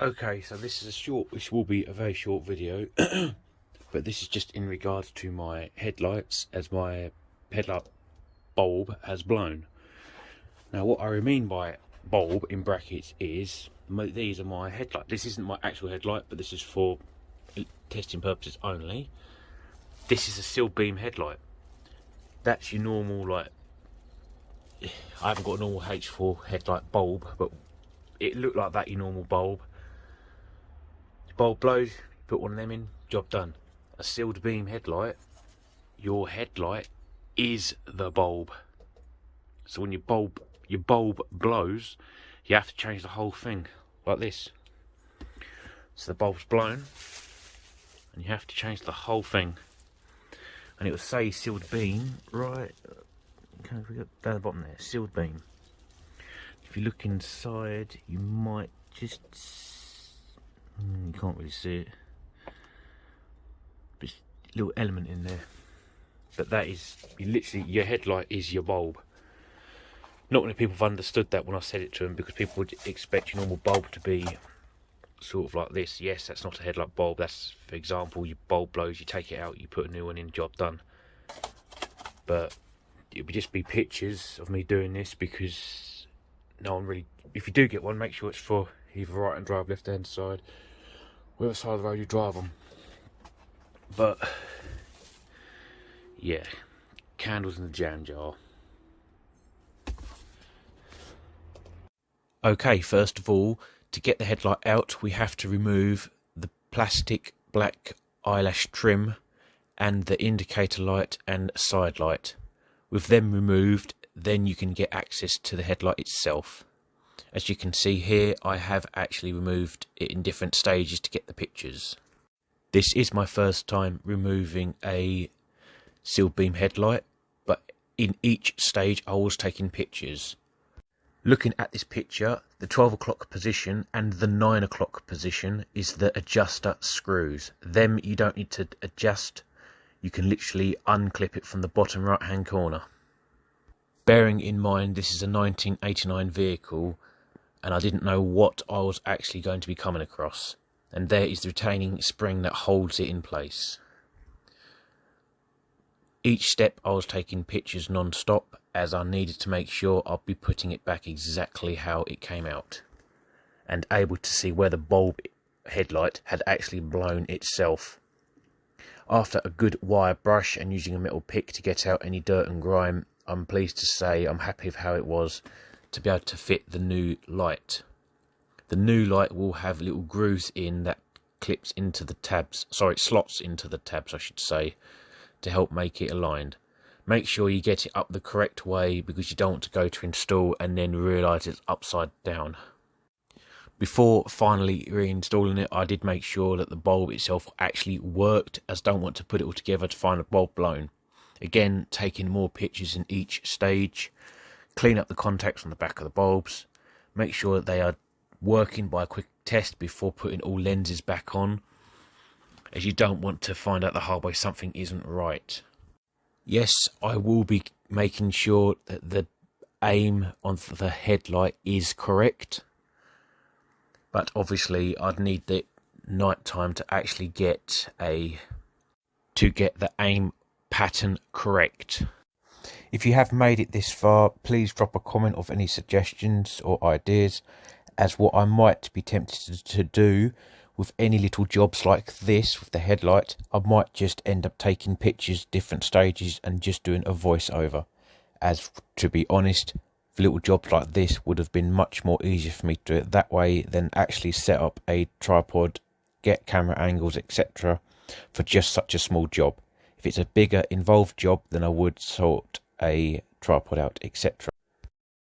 Okay, so this will be a very short video, but this is just in regards to my headlights, as my headlight bulb has blown. Now, what I mean by bulb in brackets is, these are my headlight. This isn't my actual headlight, but this is for testing purposes only. This is a sealed beam headlight. That's your normal, like, I haven't got a normal H4 headlight bulb, but it looked like that, your normal bulb. Bulb blows, put one of them in, job done. A sealed beam headlight, your headlight is the bulb. So when your bulb blows, you have to change the whole thing, like this. So the bulb's blown, and you have to change the whole thing. And it will say sealed beam, right, down the bottom there, sealed beam. If you look inside, you might just, you can't really see it, but a little element in there. But that is, literally, your headlight is your bulb. Not many people have understood that when I said it to them, because people would expect your normal bulb to be sort of like this. Yes, that's not a headlight bulb. That's, for example, your bulb blows, you take it out, you put a new one in, job done. But it would just be pictures of me doing this, because no one really, if you do get one, make sure it's for either right hand drive, left hand side, whatever side of the road you drive on. But yeah, candles in the jam jar. Okay, first of all, to get the headlight out, we have to remove the plastic black eyelash trim and the indicator light and side light. With them removed, then you can get access to the headlight itself. As you can see here, I have actually removed it in different stages to get the pictures. This is my first time removing a sealed beam headlight, but in each stage I was taking pictures. Looking at this picture, the 12 o'clock position and the 9 o'clock position is the adjuster screws. Them you don't need to adjust, you can literally unclip it from the bottom right hand corner. Bearing in mind this is a 1989 vehicle, and I didn't know what I was actually going to be coming across. And there is the retaining spring that holds it in place. Each step I was taking pictures non-stop, as I needed to make sure I'd be putting it back exactly how it came out, and able to see where the bulb headlight had actually blown itself. After a good wire brush and using a metal pick to get out any dirt and grime, I'm pleased to say I'm happy with how it was to be able to fit the new light. The new light will have little grooves in that clips into the tabs, slots into the tabs I should say, to help make it aligned. Make sure you get it up the correct way, because you don't want to go to install and then realise it's upside down. Before finally reinstalling it, I did make sure that the bulb itself actually worked, as I don't want to put it all together to find a bulb blown. Again, taking more pictures in each stage. Clean up the contacts on the back of the bulbs. Make sure that they are working by a quick test before putting all lenses back on, as you don't want to find out the hard way something isn't right. Yes, I will be making sure that the aim on the headlight is correct, but obviously I'd need the night time to actually get the aim pattern correct. If you have made it this far, please drop a comment of any suggestions or ideas, as what I might be tempted to do with any little jobs like this with the headlight, I might just end up taking pictures, different stages, and just doing a voiceover. As to be honest, for little jobs like this would have been much more easier for me to do it that way than actually set up a tripod, get camera angles, etc. for just such a small job. If it's a bigger involved job, then I would sort a tripod out, etc.